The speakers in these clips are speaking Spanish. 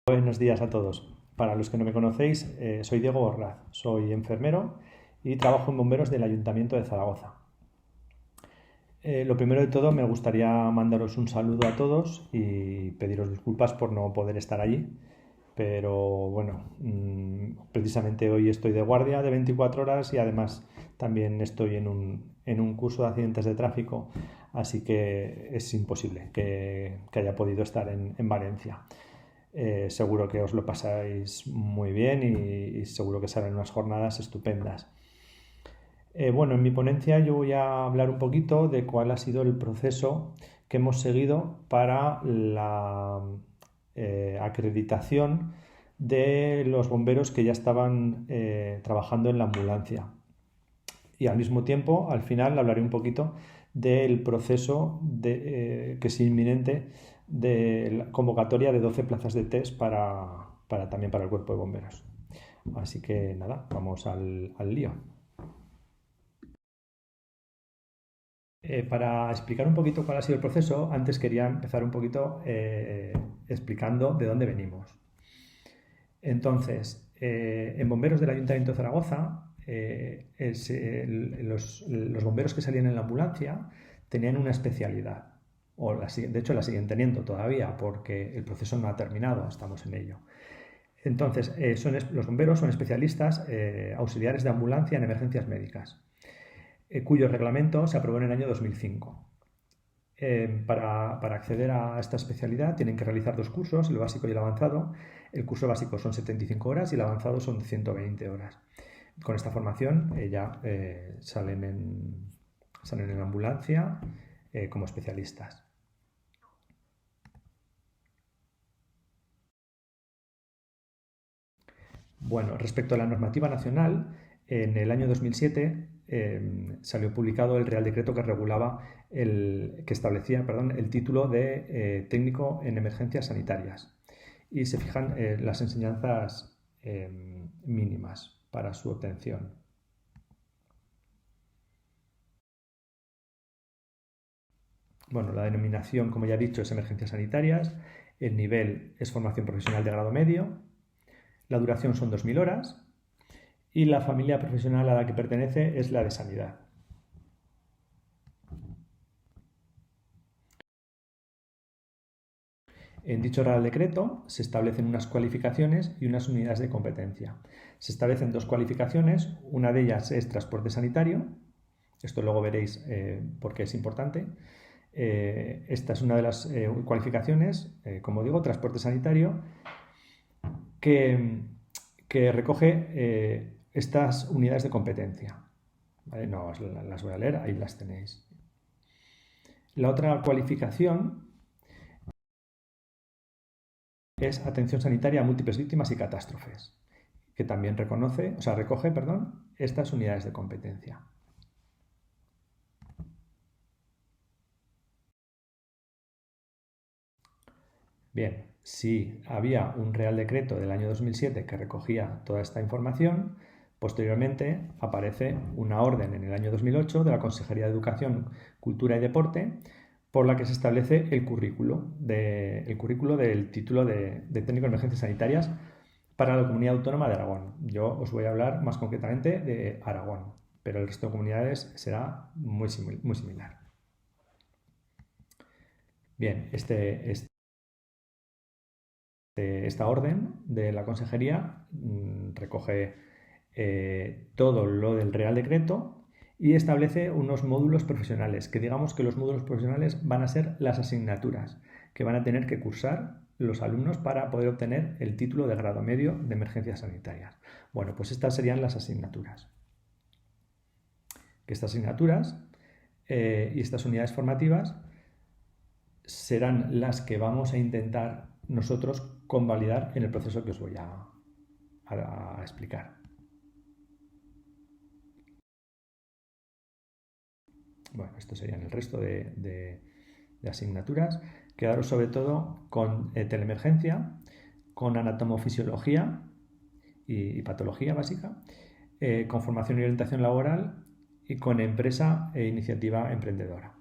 Buenos días a todos. Para los que no me conocéis, soy Diego Borraz, soy enfermero y trabajo en bomberos del Ayuntamiento de Zaragoza. Lo primero de todo, me gustaría mandaros un saludo a todos y pediros disculpas por no poder estar allí, pero bueno, precisamente hoy estoy de guardia de 24 horas y además también estoy en un curso de accidentes de tráfico, así que es imposible que haya podido estar en Valencia. Seguro que os lo pasáis muy bien y seguro que serán unas jornadas estupendas. Bueno, en mi ponencia yo voy a hablar un poquito de cuál ha sido el proceso que hemos seguido para la acreditación de los bomberos que ya estaban trabajando en la ambulancia. Y al mismo tiempo, al final, hablaré un poquito del proceso que es inminente de la convocatoria de 12 plazas de test también para el cuerpo de bomberos. Así que nada, vamos al lío. Para explicar un poquito cuál ha sido el proceso, antes quería empezar un poquito explicando de dónde venimos. Entonces, en Bomberos del Ayuntamiento de Zaragoza, los bomberos que salían en la ambulancia tenían una especialidad, de hecho la siguen teniendo todavía porque el proceso no ha terminado, estamos en ello. Entonces, los bomberos son especialistas auxiliares de ambulancia en emergencias médicas, cuyo reglamento se aprobó en el año 2005. Para acceder a esta especialidad tienen que realizar dos cursos, el básico y el avanzado. El curso básico son 75 horas y el avanzado son 120 horas. Con esta formación ya salen en la ambulancia como especialistas. Bueno, respecto a la normativa nacional, en el año 2007 salió publicado el Real Decreto que regulaba que establecía, perdón, el título de técnico en emergencias sanitarias y se fijan las enseñanzas mínimas para su obtención. Bueno, la denominación, como ya he dicho, es emergencias sanitarias, el nivel es formación profesional de grado medio, la duración son 2000 horas y la familia profesional a la que pertenece es la de sanidad. En dicho Real Decreto se establecen unas cualificaciones y unas unidades de competencia. Se establecen dos cualificaciones, una de ellas es transporte sanitario, esto luego veréis por qué es importante. Esta es una de las cualificaciones, como digo, transporte sanitario, que, que recoge estas unidades de competencia. ¿Vale? No las voy a leer, ahí las tenéis. La otra cualificación es atención sanitaria a múltiples víctimas y catástrofes, que también recoge, estas unidades de competencia. Bien, si había un Real Decreto del año 2007 que recogía toda esta información, posteriormente aparece una orden en el año 2008 de la Consejería de Educación, Cultura y Deporte por la que se establece el currículo del título de técnico en emergencias sanitarias para la comunidad autónoma de Aragón. Yo os voy a hablar más concretamente de Aragón, pero el resto de comunidades será muy similar. Bien, esta orden de la Consejería recoge todo lo del Real Decreto y establece unos módulos profesionales, que digamos que los módulos profesionales van a ser las asignaturas que van a tener que cursar los alumnos para poder obtener el título de grado medio de emergencias sanitarias. Bueno, pues estas serían las asignaturas. Estas asignaturas y estas unidades formativas serán las que vamos a intentar nosotros convalidar en el proceso que os voy a explicar. Bueno, esto serían el resto de asignaturas. Quedaros sobre todo con teleemergencia, con anatomofisiología y patología básica, con formación y orientación laboral y con empresa e iniciativa emprendedora.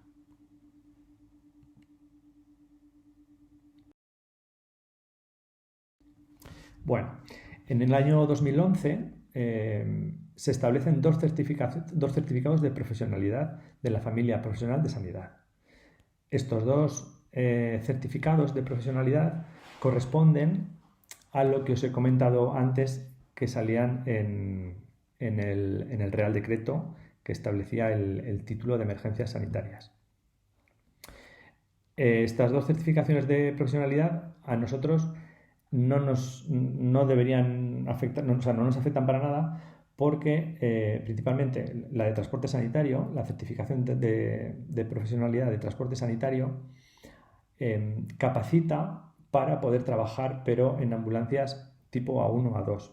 Bueno, en el año 2011 se establecen dos certificados de profesionalidad de la familia profesional de sanidad. Estos dos certificados de profesionalidad corresponden a lo que os he comentado antes que salían en el Real Decreto que establecía el título de emergencias sanitarias. Estas dos certificaciones de profesionalidad a nosotros no deberían afectar, o sea, no nos afectan para nada porque principalmente la de transporte sanitario, la certificación de profesionalidad de transporte sanitario, capacita para poder trabajar, pero en ambulancias tipo A1 o A2,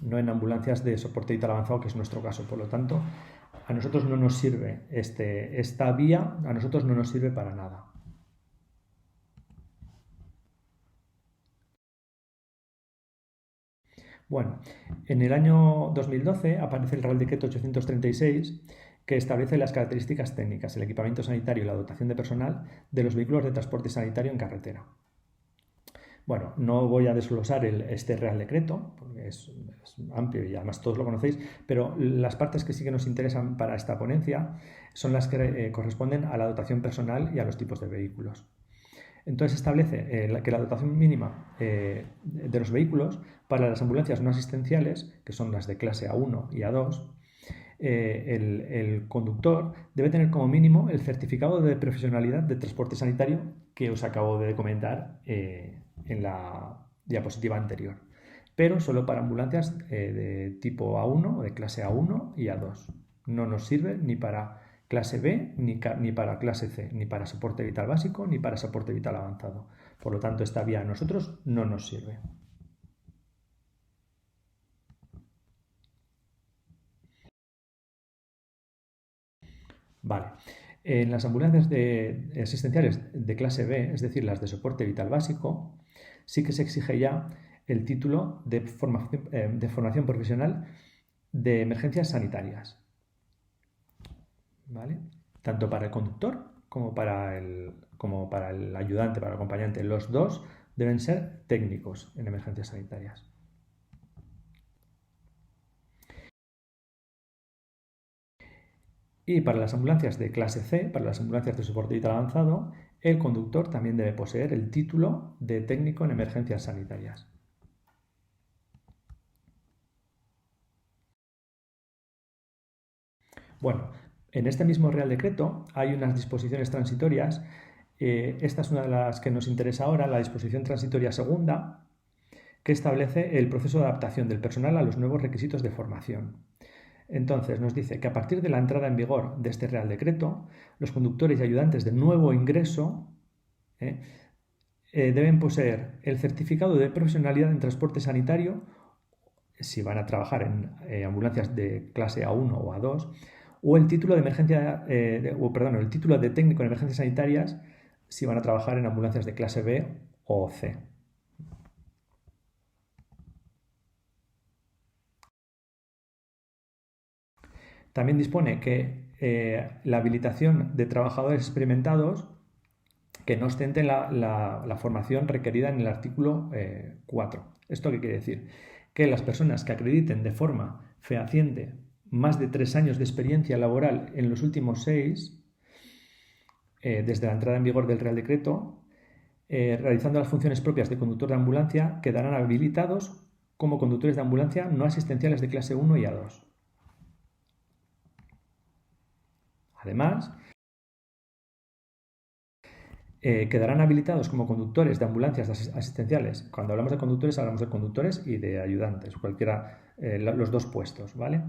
no en ambulancias de soporte vital avanzado, que es nuestro caso. Por lo tanto, a nosotros no nos sirve esta vía, a nosotros no nos sirve para nada. Bueno, en el año 2012 aparece el Real Decreto 836 que establece las características técnicas, el equipamiento sanitario y la dotación de personal de los vehículos de transporte sanitario en carretera. Bueno, no voy a desglosar este Real Decreto, porque es amplio y además todos lo conocéis, pero las partes que sí que nos interesan para esta ponencia son las que corresponden a la dotación personal y a los tipos de vehículos. Entonces establece que la dotación mínima de los vehículos para las ambulancias no asistenciales, que son las de clase A1 y A2, el conductor debe tener como mínimo el certificado de profesionalidad de transporte sanitario que os acabo de comentar en la diapositiva anterior, pero solo para ambulancias de tipo A1 o de clase A1 y A2. No nos sirve ni para clase B, ni para clase C, ni para soporte vital básico, ni para soporte vital avanzado. Por lo tanto, esta vía a nosotros no nos sirve. Vale. En las ambulancias asistenciales de clase B, es decir, las de soporte vital básico, sí que se exige ya el título de formación profesional de emergencias sanitarias. ¿Vale? Tanto para el conductor como para el ayudante, para el acompañante. Los dos deben ser técnicos en emergencias sanitarias. Y para las ambulancias de clase C, para las ambulancias de soporte vital avanzado, el conductor también debe poseer el título de técnico en emergencias sanitarias. Bueno, en este mismo Real Decreto hay unas disposiciones transitorias. Esta es una de las que nos interesa ahora, la disposición transitoria segunda, que establece el proceso de adaptación del personal a los nuevos requisitos de formación. Entonces nos dice que a partir de la entrada en vigor de este Real Decreto, los conductores y ayudantes de nuevo ingreso deben poseer el certificado de profesionalidad en transporte sanitario, si van a trabajar en ambulancias de clase A1 o A2, o el título de emergencia, el título de técnico en emergencias sanitarias, si van a trabajar en ambulancias de clase B o C. También dispone que la habilitación de trabajadores experimentados que no ostenten la formación requerida en el artículo 4. ¿Esto qué quiere decir? Que las personas que acrediten de forma fehaciente más de 3 años de experiencia laboral en los últimos 6, desde la entrada en vigor del Real Decreto, realizando las funciones propias de conductor de ambulancia, quedarán habilitados como conductores de ambulancia no asistenciales de clase 1 y A2. Además, quedarán habilitados como conductores de ambulancias asistenciales. Cuando hablamos de conductores y de ayudantes, cualquiera, los dos puestos, ¿vale?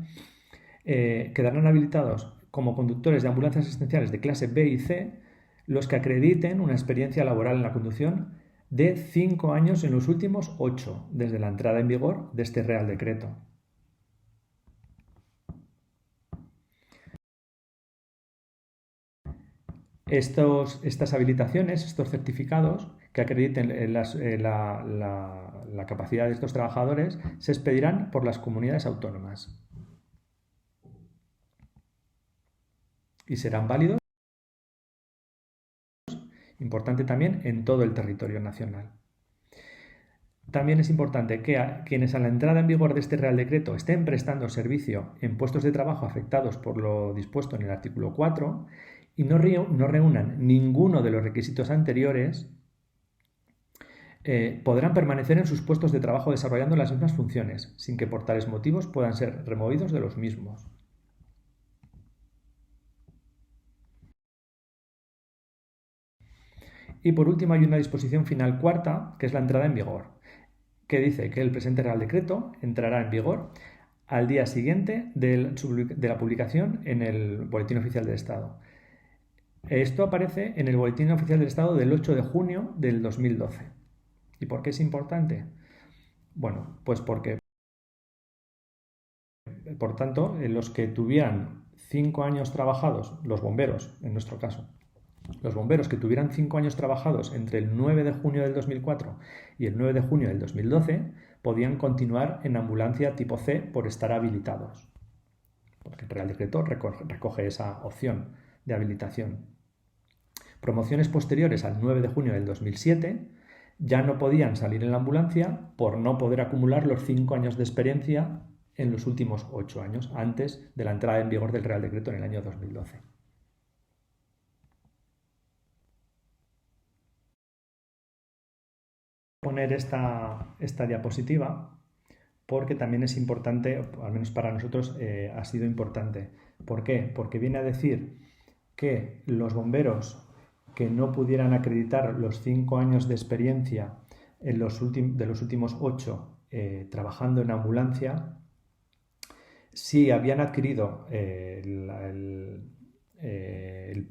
Quedarán habilitados como conductores de ambulancias asistenciales de clase B y C los que acrediten una experiencia laboral en la conducción de 5 años en los últimos 8, desde la entrada en vigor de este Real Decreto. Estas habilitaciones, estos certificados que acrediten la capacidad de estos trabajadores, se expedirán por las comunidades autónomas y serán válidos, importante también, en todo el territorio nacional. También es importante que quienes a la entrada en vigor de este Real Decreto estén prestando servicio en puestos de trabajo afectados por lo dispuesto en el artículo 4 y no reúnan ninguno de los requisitos anteriores, podrán permanecer en sus puestos de trabajo desarrollando las mismas funciones, sin que por tales motivos puedan ser removidos de los mismos. Y por último hay una disposición final cuarta, que es la entrada en vigor, que dice que el presente Real Decreto entrará en vigor al día siguiente de la publicación en el Boletín Oficial del Estado. Esto aparece en el Boletín Oficial del Estado del 8 de junio del 2012. ¿Y por qué es importante? Bueno, pues porque, por tanto, los que tuvieran 5 años trabajados, los bomberos, en nuestro caso, los bomberos que tuvieran 5 años trabajados entre el 9 de junio del 2004 y el 9 de junio del 2012 podían continuar en ambulancia tipo C por estar habilitados, porque el Real Decreto recoge esa opción de habilitación. Promociones posteriores al 9 de junio del 2007 ya no podían salir en la ambulancia por no poder acumular los 5 años de experiencia en los últimos 8 años, antes de la entrada en vigor del Real Decreto en el año 2012. Poner esta diapositiva porque también es importante, al menos para nosotros ha sido importante. ¿Por qué? Porque viene a decir que los bomberos que no pudieran acreditar los 5 años de experiencia de los últimos 8 trabajando en ambulancia, si habían adquirido el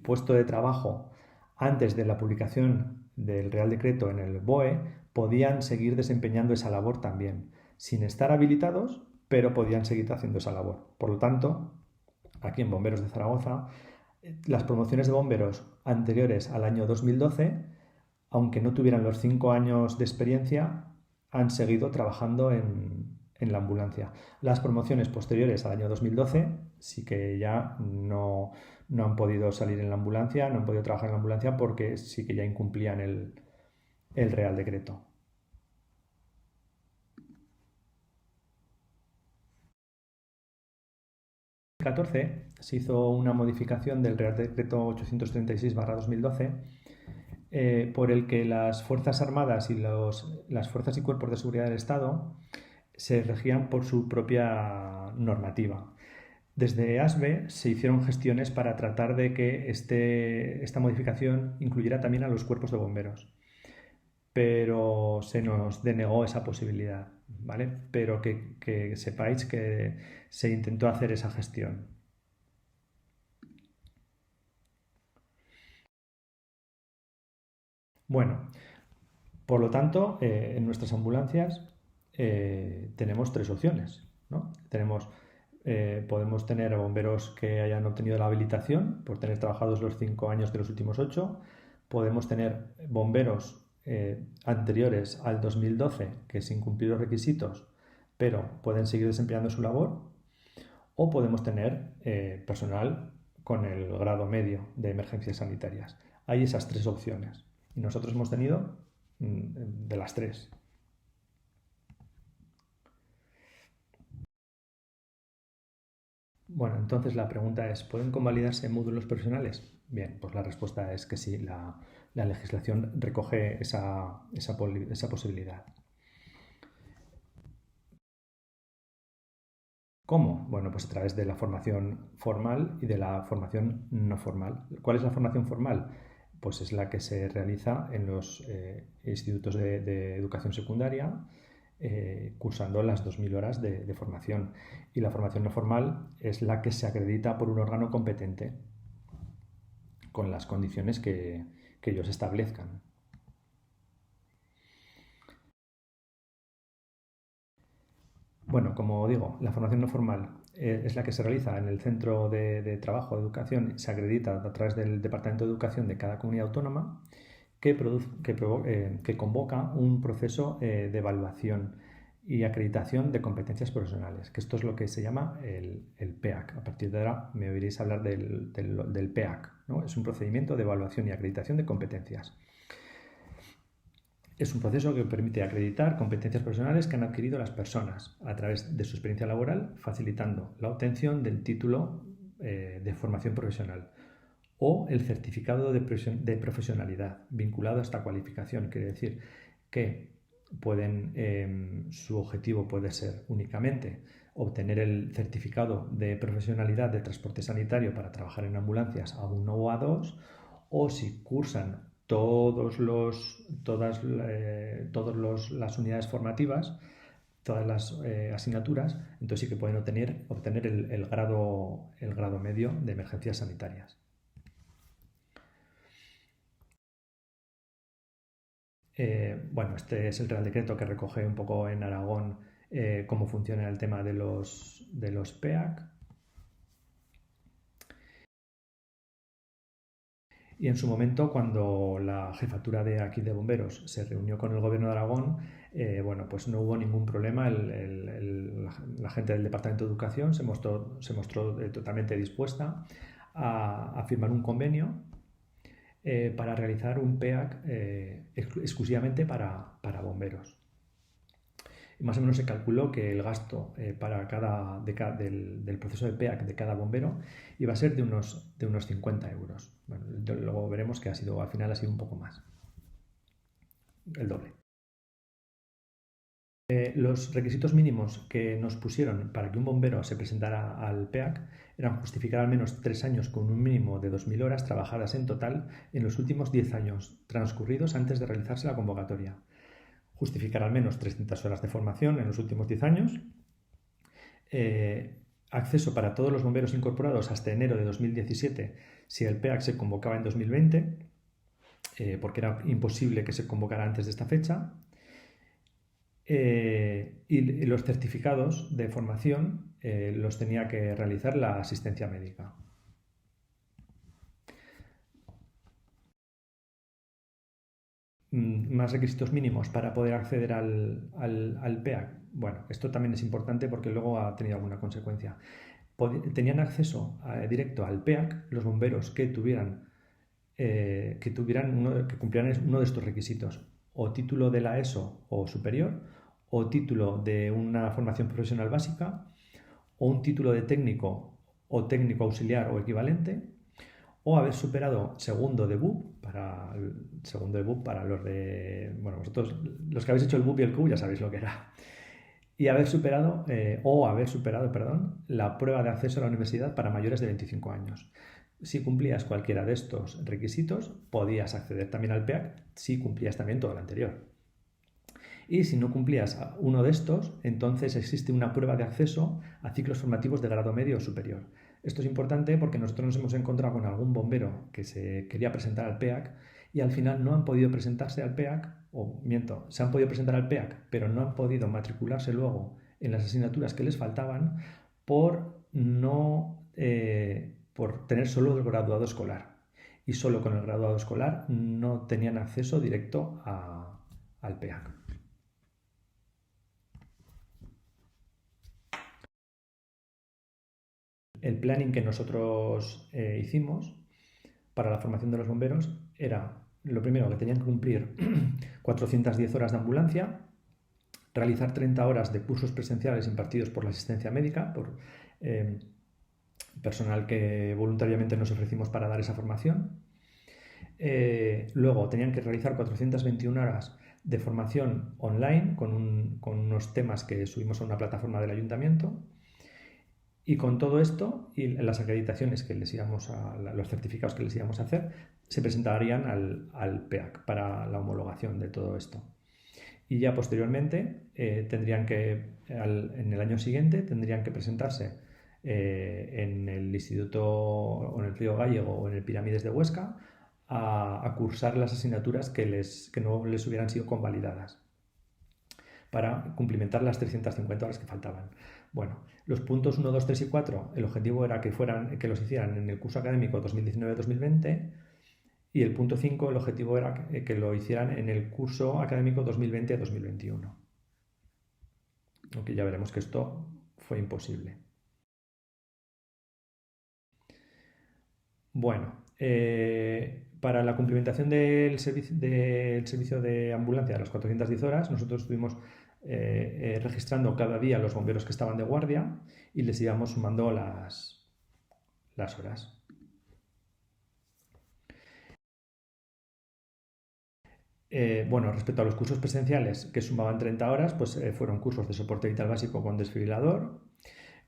puesto de trabajo antes de la publicación del Real Decreto en el BOE, podían seguir desempeñando esa labor también, sin estar habilitados, pero podían seguir haciendo esa labor. Por lo tanto, aquí en Bomberos de Zaragoza, las promociones de bomberos anteriores al año 2012, aunque no tuvieran los 5 años de experiencia, han seguido trabajando en la ambulancia. Las promociones posteriores al año 2012 sí que ya no han podido salir en la ambulancia, no han podido trabajar en la ambulancia porque sí que ya incumplían el Real Decreto. En 2014 se hizo una modificación del Real Decreto 836/2012 por el que las Fuerzas Armadas y las Fuerzas y Cuerpos de Seguridad del Estado se regían por su propia normativa. Desde ASBE se hicieron gestiones para tratar de que esta modificación incluyera también a los cuerpos de bomberos, pero se nos denegó esa posibilidad, ¿vale? Pero que sepáis que se intentó hacer esa gestión. Bueno, por lo tanto, en nuestras ambulancias tenemos tres opciones, ¿no? Podemos tener bomberos que hayan obtenido la habilitación por tener trabajados los 5 años de los últimos 8. Podemos tener bomberos anteriores al 2012 que sin cumplir los requisitos, pero pueden seguir desempeñando su labor. O podemos tener personal con el grado medio de emergencias sanitarias. Hay esas tres opciones y nosotros hemos tenido de las tres. Bueno, entonces la pregunta es, ¿pueden convalidarse módulos profesionales? Bien, pues la respuesta es que sí, la legislación recoge esa posibilidad. ¿Cómo? Bueno, pues a través de la formación formal y de la formación no formal. ¿Cuál es la formación formal? Pues es la que se realiza en los institutos de educación secundaria, cursando las 2.000 horas de formación. Y la formación no formal es la que se acredita por un órgano competente, con las condiciones que ellos establezcan. Bueno, como digo, la formación no formal es la que se realiza en el centro de trabajo de educación, se acredita a través del Departamento de Educación de cada comunidad autónoma que convoca un proceso de evaluación y acreditación de competencias profesionales, que esto es lo que se llama el PEAC. A partir de ahora me oiréis hablar del PEAC, ¿no? Es un procedimiento de evaluación y acreditación de competencias. Es un proceso que permite acreditar competencias profesionales que han adquirido las personas a través de su experiencia laboral, facilitando la obtención del título de formación profesional o el certificado de profesionalidad vinculado a esta cualificación. Quiere decir que su objetivo puede ser únicamente obtener el certificado de profesionalidad de transporte sanitario para trabajar en ambulancias A1 o A2, o si cursan todas las unidades formativas, todas las asignaturas, entonces sí que pueden obtener el grado medio de emergencias sanitarias. Bueno, este es el Real Decreto que recoge un poco en Aragón cómo funciona el tema de los PEAC. Y en su momento, cuando la jefatura de aquí de bomberos se reunió con el gobierno de Aragón, bueno, pues no hubo ningún problema. La gente del Departamento de Educación se mostró totalmente dispuesta a firmar un convenio para realizar un PEAC exclusivamente para bomberos. Y más o menos se calculó que el gasto del proceso de PEAC de cada bombero iba a ser de unos 50 euros. Bueno, luego veremos que al final ha sido un poco más, el doble. Los requisitos mínimos que nos pusieron para que un bombero se presentara al PEAC eran justificar al menos 3 años con un mínimo de 2.000 horas trabajadas en total en los últimos 10 años transcurridos antes de realizarse la convocatoria, justificar al menos 300 horas de formación en los últimos 10 años, acceso para todos los bomberos incorporados hasta enero de 2017 si el PEAC se convocaba en 2020, porque era imposible que se convocara antes de esta fecha, y los certificados de formación los tenía que realizar la asistencia médica. Más requisitos mínimos para poder acceder al PEAC. Bueno, esto también es importante porque luego ha tenido alguna consecuencia. Tenían acceso directo al PEAC los bomberos que cumplieran uno de estos requisitos, o título de la ESO o superior, o título de una formación profesional básica, o un título de técnico o técnico auxiliar o equivalente, o haber superado segundo de BUP para los de... Bueno, vosotros, los que habéis hecho el BUP y el CUB ya sabéis lo que era. Y haber superado la prueba de acceso a la universidad para mayores de 25 años. Si cumplías cualquiera de estos requisitos, podías acceder también al PEAC si cumplías también todo lo anterior. Y si no cumplías uno de estos, entonces existe una prueba de acceso a ciclos formativos de grado medio o superior. Esto es importante porque nosotros nos hemos encontrado con algún bombero que se quería presentar al PEAC y al final no han podido presentarse al PEAC, se han podido presentar al PEAC, pero no han podido matricularse luego en las asignaturas que les faltaban por tener solo el graduado escolar. Y solo con el graduado escolar no tenían acceso directo al PEAC. El planning que nosotros hicimos para la formación de los bomberos era, lo primero, que tenían que cumplir 410 horas de ambulancia, realizar 30 horas de cursos presenciales impartidos por la asistencia médica, por personal que voluntariamente nos ofrecimos para dar esa formación. Luego tenían que realizar 421 horas de formación online con unos temas que subimos a una plataforma del ayuntamiento. Y con todo esto y las acreditaciones que los certificados que les íbamos a hacer, se presentarían al PEAC para la homologación de todo esto. Y ya posteriormente en el año siguiente tendrían que presentarse en el Instituto o en el Río Gallego o en el Pirámides de Huesca a cursar las asignaturas que no les hubieran sido convalidadas para cumplimentar las 350 horas que faltaban. Bueno, los puntos 1, 2, 3 y 4, el objetivo era que los hicieran en el curso académico 2019-2020, y el punto 5, el objetivo era que lo hicieran en el curso académico 2020-2021. Aunque ya veremos que esto fue imposible. Bueno, Para la cumplimentación del servicio de ambulancia de las 410 horas, nosotros estuvimos registrando cada día los bomberos que estaban de guardia y les íbamos sumando las horas. Bueno, respecto a los cursos presenciales que sumaban 30 horas, pues fueron cursos de soporte vital básico con desfibrilador,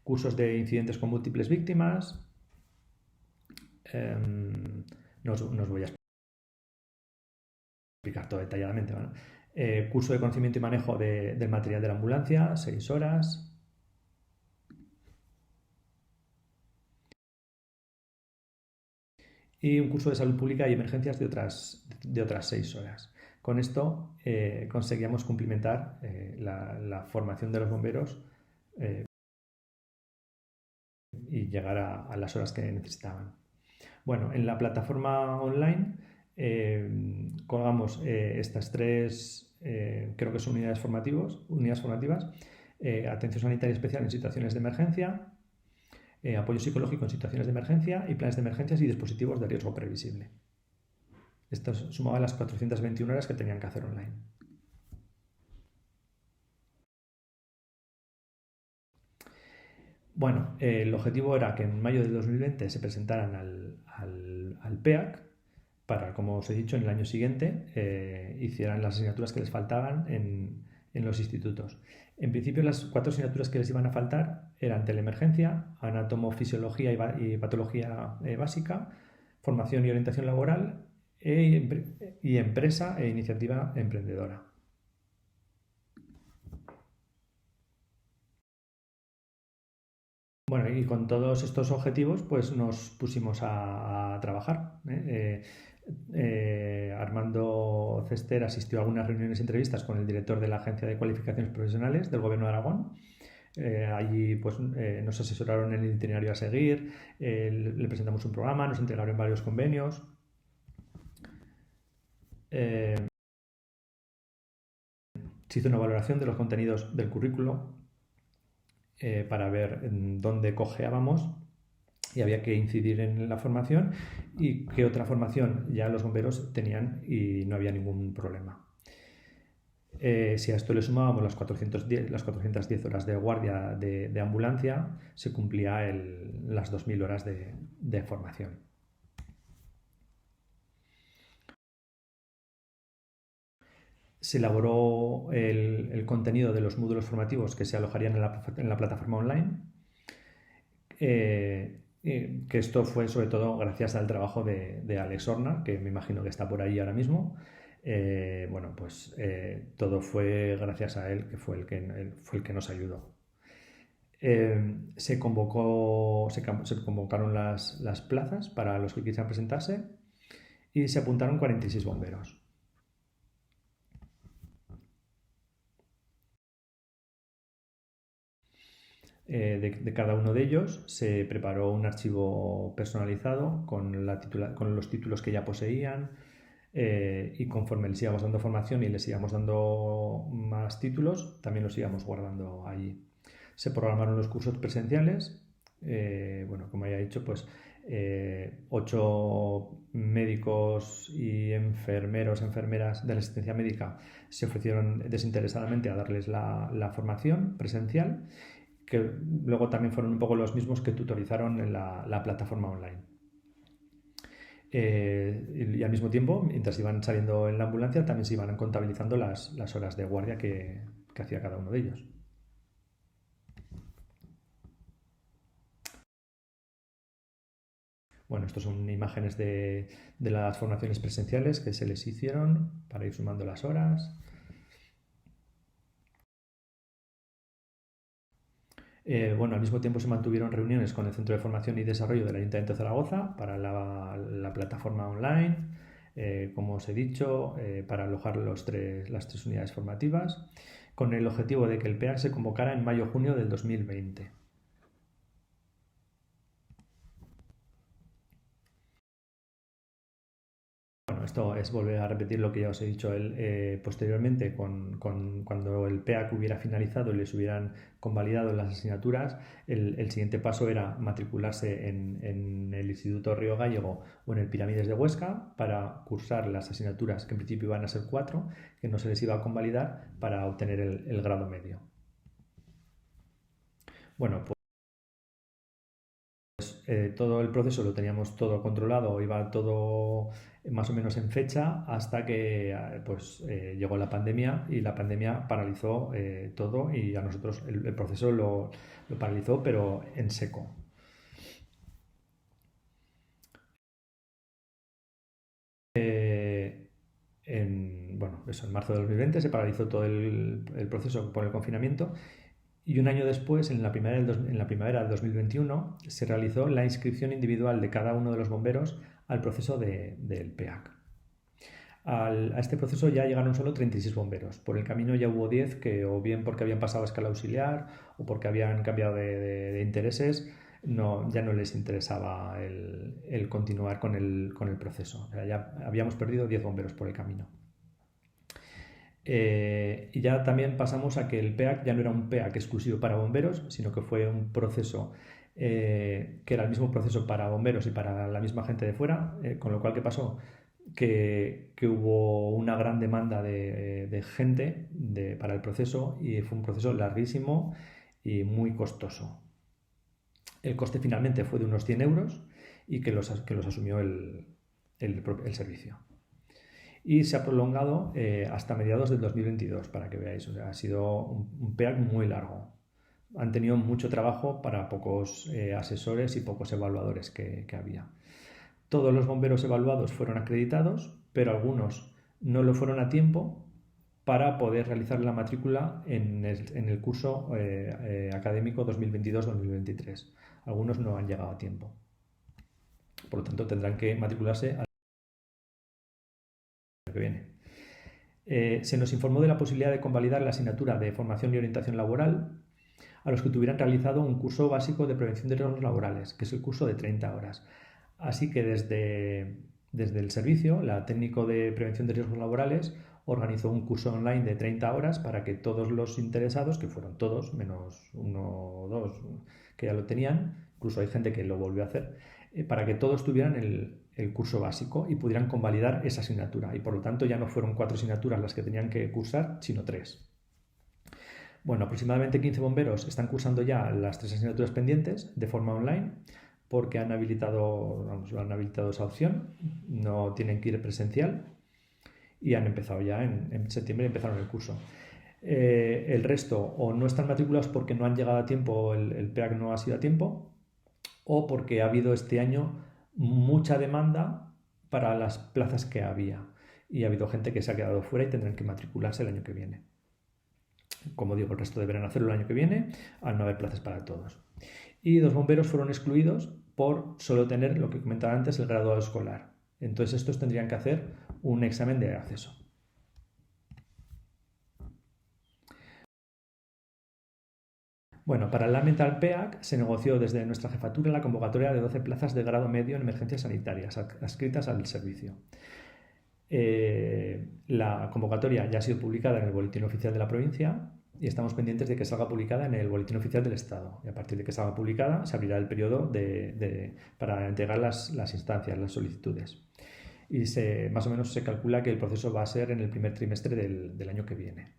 cursos de incidentes con múltiples víctimas. No os voy a explicar todo detalladamente, ¿vale? Curso de conocimiento y manejo del material de la ambulancia, 6 horas. Y un curso de salud pública y emergencias de otras 6 horas. Con esto conseguíamos cumplimentar la formación de los bomberos y llegar a las horas que necesitaban. Bueno, en la plataforma online colgamos estas tres, creo que son unidades formativas, atención sanitaria especial en situaciones de emergencia, apoyo psicológico en situaciones de emergencia y planes de emergencias y dispositivos de riesgo previsible. Esto sumaba las 421 horas que tenían que hacer online. Bueno, el objetivo era que en mayo de 2020 se presentaran al PEAC para, como os he dicho, en el año siguiente hicieran las asignaturas que les faltaban en los institutos. En principio, las 4 asignaturas que les iban a faltar eran teleemergencia, anatomofisiología y patología básica, formación y orientación laboral y empresa e iniciativa emprendedora. Bueno, y con todos estos objetivos, pues nos pusimos a trabajar. Armando Cester asistió a algunas reuniones y entrevistas con el director de la Agencia de Cualificaciones Profesionales del Gobierno de Aragón. Allí pues, nos asesoraron en el itinerario a seguir, le presentamos un programa, nos entregaron varios convenios. Se hizo una valoración de los contenidos del currículo para ver dónde cojeábamos y había que incidir en la formación y qué otra formación ya los bomberos tenían y no había ningún problema. Si a esto le sumábamos las 410 horas de guardia de ambulancia, se cumplía las 2000 horas de formación. Se elaboró el contenido de los módulos formativos que se alojarían en la plataforma online, que esto fue sobre todo gracias al trabajo de Alex Horna, que me imagino que está por ahí ahora mismo. Bueno, pues todo fue gracias a él, que fue el que nos ayudó. Se convocaron las plazas para los que quisieran presentarse y se apuntaron 46 bomberos. De cada uno de ellos se preparó un archivo personalizado con los títulos que ya poseían y conforme les íbamos dando formación y les íbamos dando más títulos, también los íbamos guardando allí. Se programaron los cursos presenciales, bueno, como ya he dicho, pues 8 médicos y enfermeras de la asistencia médica se ofrecieron desinteresadamente a darles la formación presencial, que luego también fueron un poco los mismos que tutorizaron en la plataforma online. Y al mismo tiempo, mientras iban saliendo en la ambulancia, también se iban contabilizando las horas de guardia que hacía cada uno de ellos. Bueno, estas son imágenes de las formaciones presenciales que se les hicieron para ir sumando las horas. Bueno, al mismo tiempo se mantuvieron reuniones con el Centro de Formación y Desarrollo del Ayuntamiento de Zaragoza para la plataforma online, como os he dicho, para alojar las tres unidades formativas, con el objetivo de que el PEAC se convocara en mayo-junio del 2020. Bueno, esto es volver a repetir lo que ya os he dicho. Posteriormente, cuando el PEAC hubiera finalizado y les hubieran convalidado las asignaturas, el siguiente paso era matricularse en el Instituto Río Gallego o en el Pirámides de Huesca para cursar las asignaturas, que en principio iban a ser 4, que no se les iba a convalidar, para obtener el grado medio. Bueno, pues todo el proceso lo teníamos todo controlado, iba todo más o menos en fecha, hasta que llegó la pandemia, y la pandemia paralizó todo, y a nosotros el proceso lo paralizó, pero en seco. En marzo de 2020 se paralizó todo el proceso por el confinamiento, y un año después, en la primavera del 2021, se realizó la inscripción individual de cada uno de los bomberos al proceso del PEAC. A este proceso ya llegaron solo 36 bomberos. Por el camino ya hubo 10 que, o bien porque habían pasado a escala auxiliar o porque habían cambiado de intereses, ya no les interesaba el continuar con el proceso. O sea, ya habíamos perdido 10 bomberos por el camino. Y ya también pasamos a que el PEAC ya no era un PEAC exclusivo para bomberos, sino que fue un proceso que era el mismo proceso para bomberos y para la misma gente de fuera, con lo cual, ¿qué pasó? Que hubo una gran demanda de gente para el proceso, y fue un proceso larguísimo y muy costoso. El coste finalmente fue de unos 100 euros, y que los asumió el servicio. Y se ha prolongado hasta mediados del 2022, para que veáis. O sea, ha sido un PEAC muy largo. Han tenido mucho trabajo para pocos asesores y pocos evaluadores que había. Todos los bomberos evaluados fueron acreditados, pero algunos no lo fueron a tiempo para poder realizar la matrícula en el curso académico 2022-2023. Algunos no han llegado a tiempo. Por lo tanto, tendrán que matricularse al año que viene. Se nos informó de la posibilidad de convalidar la asignatura de formación y orientación laboral a los que tuvieran realizado un curso básico de prevención de riesgos laborales, que es el curso de 30 horas. Así que desde el servicio, la técnico de prevención de riesgos laborales organizó un curso online de 30 horas para que todos los interesados, que fueron todos, menos uno o dos que ya lo tenían, incluso hay gente que lo volvió a hacer, para que todos tuvieran el curso básico y pudieran convalidar esa asignatura. Y por lo tanto ya no fueron 4 asignaturas las que tenían que cursar, sino 3. Bueno, aproximadamente 15 bomberos están cursando ya las 3 asignaturas pendientes de forma online, porque han habilitado esa opción, no tienen que ir presencial, y han empezado ya en septiembre, empezaron el curso. El resto o no están matriculados porque no han llegado a tiempo, el PEAC no ha sido a tiempo, o porque ha habido este año mucha demanda para las plazas que había, y ha habido gente que se ha quedado fuera y tendrán que matricularse el año que viene. Como digo, el resto deberán hacerlo el año que viene, al no haber plazas para todos. Y 2 bomberos fueron excluidos por solo tener, lo que comentaba antes, el graduado escolar. Entonces estos tendrían que hacer un examen de acceso. Bueno, paralelamente al PEAC se negoció desde nuestra jefatura la convocatoria de 12 plazas de grado medio en emergencias sanitarias adscritas al servicio. La convocatoria ya ha sido publicada en el Boletín Oficial de la provincia, y estamos pendientes de que salga publicada en el Boletín Oficial del Estado. Y a partir de que salga publicada se abrirá el periodo para entregar las instancias, las solicitudes. Y más o menos se calcula que el proceso va a ser en el primer trimestre del año que viene.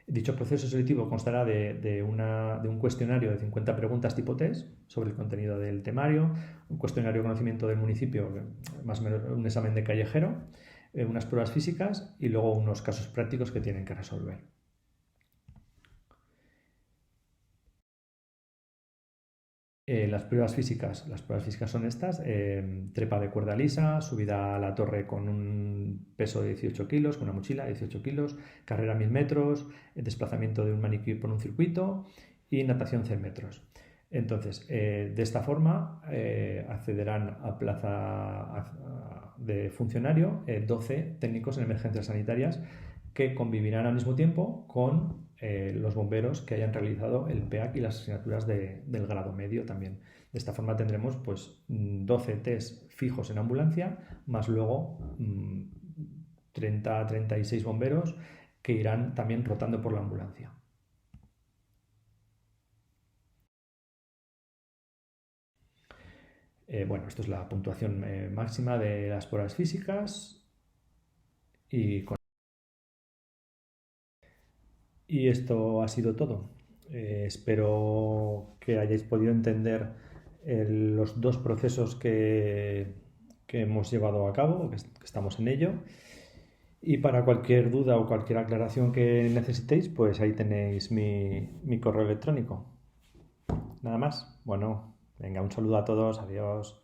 Dicho proceso selectivo constará de un cuestionario de 50 preguntas tipo test sobre el contenido del temario, un cuestionario de conocimiento del municipio, más o menos un examen de callejero, unas pruebas físicas y luego unos casos prácticos que tienen que resolver. Las pruebas físicas son estas: trepa de cuerda lisa, subida a la torre con un peso de 18 kilos, con una mochila de 18 kilos, carrera 1000 metros, desplazamiento de un maniquí por un circuito y natación 100 metros. Entonces, de esta forma accederán a plaza de funcionario 12 técnicos en emergencias sanitarias, que convivirán al mismo tiempo con los bomberos que hayan realizado el PEAC y las asignaturas del grado medio también, De esta forma tendremos pues 12 test fijos en ambulancia, más luego 30 a 36 bomberos que irán también rotando por la ambulancia. Bueno, esto es la puntuación máxima de las pruebas físicas y esto ha sido todo. Espero que hayáis podido entender los dos procesos que hemos llevado a cabo, que estamos en ello. Y para cualquier duda o cualquier aclaración que necesitéis, pues ahí tenéis mi correo electrónico. Nada más. Bueno, venga, un saludo a todos. Adiós.